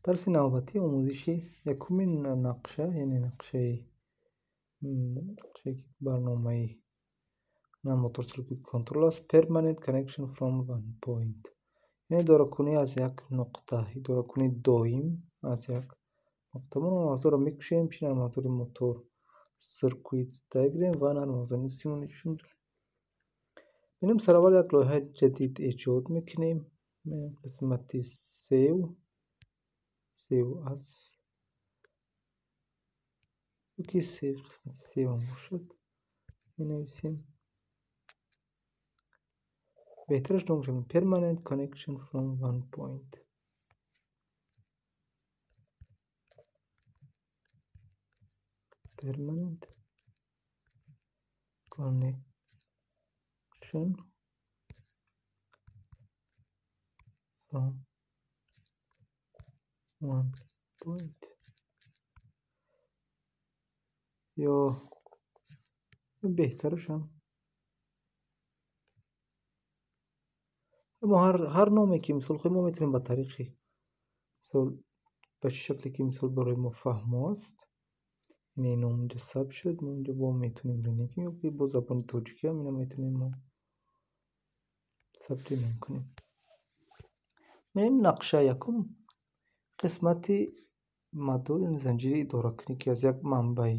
درس نوبتی آموزشی یکمین نقشه یعنی نقشه که برنامه موتور سرکوت کنترل است. permanent connection from one point یعنی دارکنی از یک نقطه، دارکنی دائم از یک نقطه. ما موضوع را میکشیم پیش موتور موتور سرکوت دیاگرام و موضوع سیمولیشن. ببینیم سر اول یک لایحه جدید ایجاد میکنیم. قسمتی سیو از اوکی قسمتی سیو هم باشد می نویسیم. بهترش نمیشیم permanent connection from one point. permanent connection from one point یا بهترش هم ما هر نامی که مثال خواهیم ما میتونیم به طریقی مثال به شکلی که مثال برای ما فهم است یعنی نام اینجا ثبت شد ما اینجا با میتونیم رنگیم یا که با زبان تاجیکی هم اینا میتونیم ما ثبت نمیکنیم. این نقشه یکم قسمتی مدار یعنی زنجیره اداره کنی که از یک منبع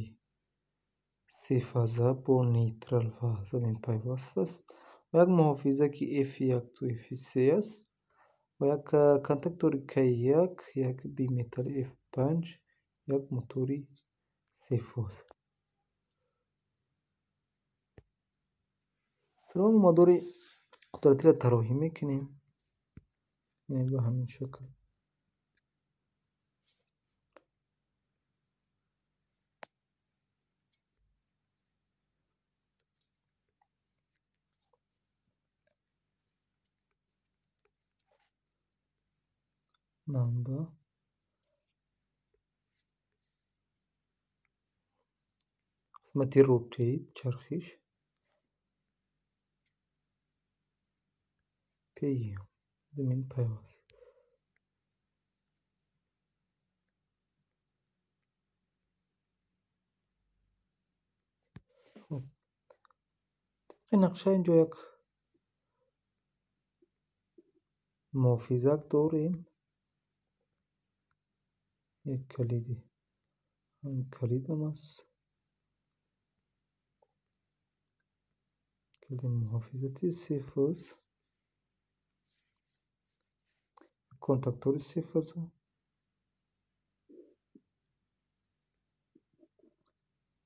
سه فازه با نیترال و زمین پیوست است و یک محافظه که F1 تو F3 است و یک کانتکتور K1 یک بی متال F5 یک موتوری سه فاز. سرمان مدار قدرتی را طراحی میکنیم یعنی به همین شکل. منبع قسمتی روتیت چرخش پی زمین پیوست. این نقشه اینجا یک محافظک داریم یک کلیدی هم کلید هم است کلید محافظتی سه فاز کنتاکتور سه فازه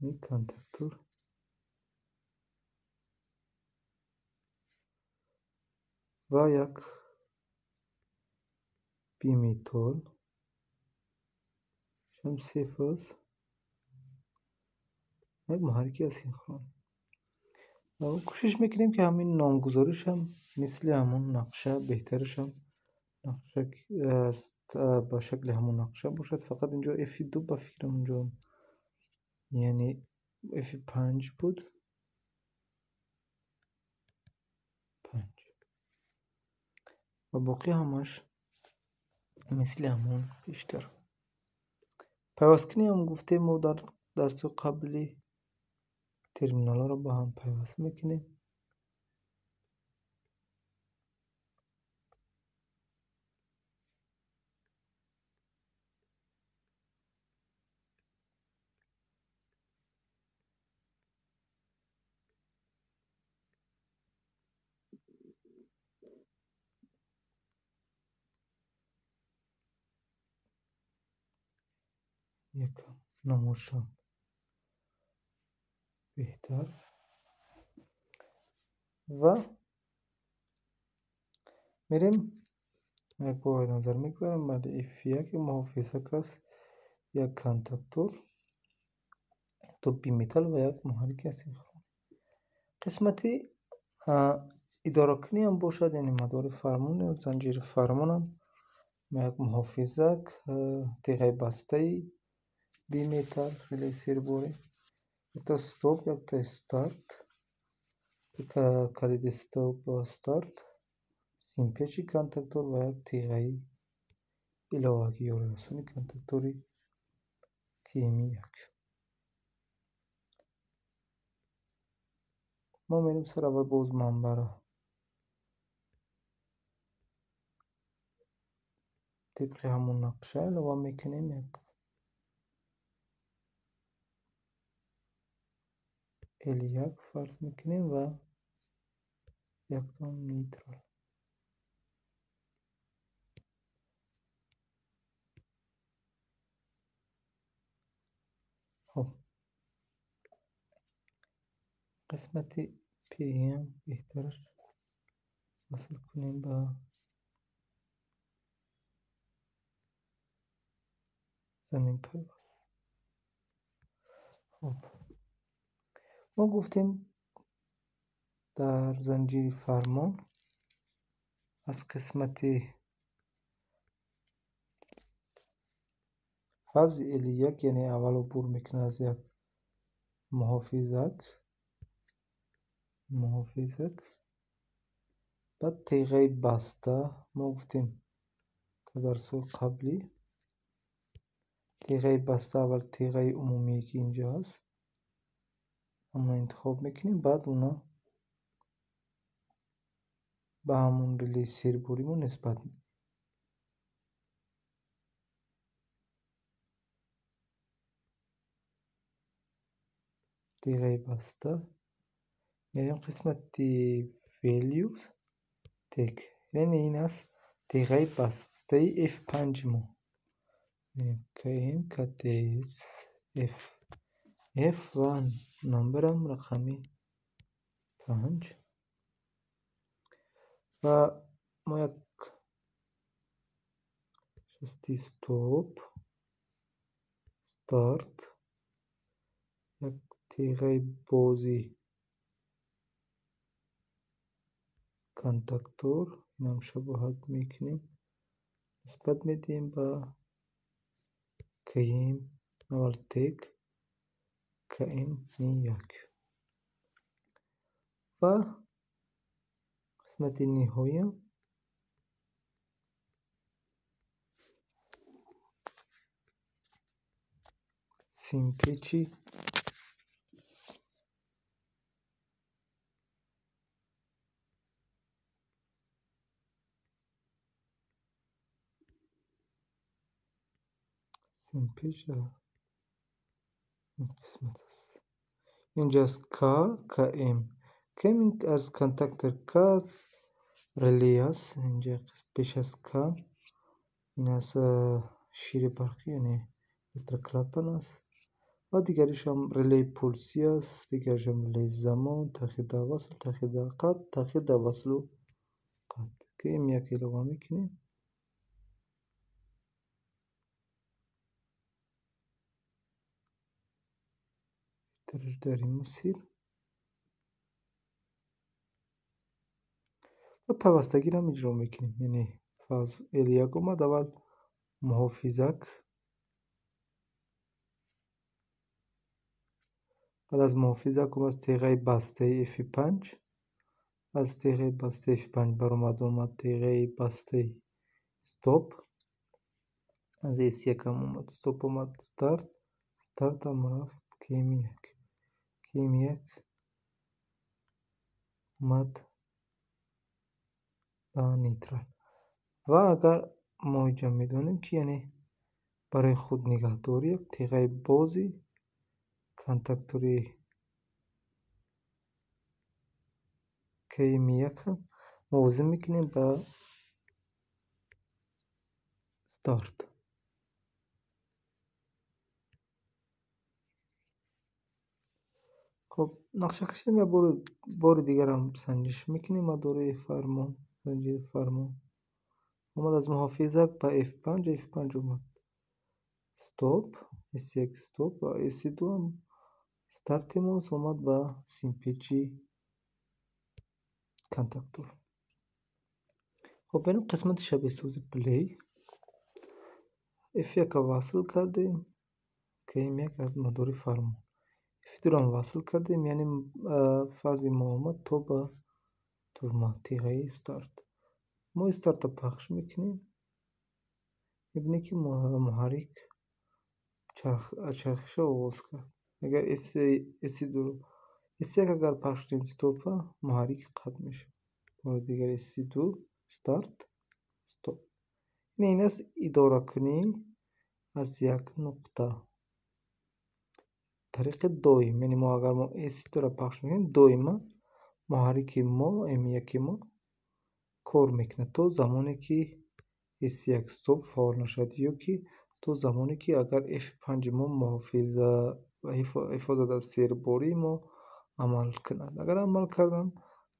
این کنتاکتور و یک بی متال شم سه فاز یک محرکی اسینخرون. کوشش میکنیم که همین نامگذاریش هم مثل همون نقشه بهترش هم نقشه است با شکل همون نقشه باشد فقط اینجا F2 با فکرم اونجا یعنی F5 بود 5 و باقی همش مثل همون بیشتر. پیوستکنی هم گفته ما در درس قبلی ترمینال ها رو با هم پیوست میکنیم. یکم نموشم بهتر و میریم یک بار نظر میگذارم بعد F1 محافظه است یک کانتاکتور تو بی متال و یک محرک اسینخرون. قسمتی اداره کنی هم باشد یعنی مدار فرمون و زنجیر فرمون هم یک محافظه تیغه بسته بی متال ریلی سیربوری یک تا ستوپ یک تا استارت یک کلید استوپ و استارت سیم پیچی کانتاکتور و یک تیغه иловагӣ ё расони контактори кеми 1. мо мерем сар аввал боз манбаро тибқи ҳамон нақша илова мекунем. як L1 фарз мекунем ва якдон нейтрал. хуб қисмати PM беҳтараш васл кунем ба заминпайваст. хуб мо гуфтем дар занҷири фармон аз қисмати фази L1 яъне аввал убур мекунад аз як муҳофизак баъд теғаи баста. мо гуфтем дар дарсҳои қаблӣ теғаи баста аввал теғаи умумие ки инҷо ҳаст ҳамонро интихоб мекунем, баъд оно ба ҳамон релаи серборимон нисбат медиҳем. теғаи баста мерем қисмати values тег, яъне ин аст теғаи бастаи F5 мо km kts f ва номбарам рақами 5 ва мо як шасти стоп старт, як теғаи бози контактор инам шабоҳат мекунем, нисбат медиҳем ба km аввал тег km1 ва қисмати ниҳоя симпечи ин қисмат аст. инҷаст km аз контактор k аз реле аст. инҷа пеш аз k ин аст шири барқӣ яъне электроклапан аст ва дигаришам релеи пулсӣ аст, дигаришам релеи замон, таъхир дар васл, таъхир дар қатъ, таъхир дар васлу қатъ. km1 илова мекунем. дар ин мусир ва пайвастагиам иҷро мекунем, яъне фаз L1 омад, аввал муҳофизак, баъд аз муҳофизак омад теғаи бастаи F5, аз теғаи бастаи F5 баромад омад теғаи бастаи стоп, аз S1 омад стоп, омад старт, стартам рафт km1 омад ба нейтрал. ва агар мо инҷа медонем ки яъне барои худ нигаҳдорӣ як теғаи бози контактори km1 мувозин мекунем ба старт. хуб нақшакаши ва бори дигарам санҷиш мекунем мадори фармон, занҷири фармон омад аз муҳофизак ба F5 омад стоп, S1 стоп ва S2 ам старти мост омад ба симпечи контактор. хуб берем қисмати шабеҳсози плей. F1 васл кардем, km1 аз мадори фармон, F2 васл кардем, яъне фази мо омад то ба турма теғаи старт. мо старта пахш мекунем, می‌بینی که محرک چرخش را آغاز کرد. اگر S2 S1 اگر پخش کنیم استاپ، محرک قطع میشه. بار دیگر S2 استارت استاپ. این است اداره کنی از یک نقطه. طریق دویم، یعنی ما اگر S2 را پخش میکنیم دائما محرک ما M1 ما کار میکنه تا زمانی که S1 استاپ فعال نشد، یا که تا زمانی که اگر F5 ما حفاظت از سیرباری ما عمل کند. اگر عمل کردن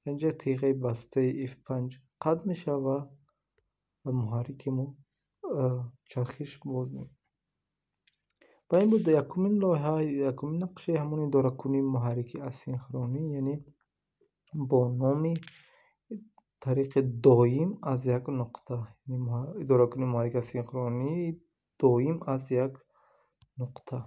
اینجا تیغه بسته F5 قطع میشه و محرک ما چرخش باز میشه. و این بود یکمین لایحه، یکمین نقشه همون اداره کنی محرک اسینخرونی، یعنی با نام طریق دایم از یک نقطه، یعنی اداره کنی محرک اسینخرونی دایم از یک نقطه.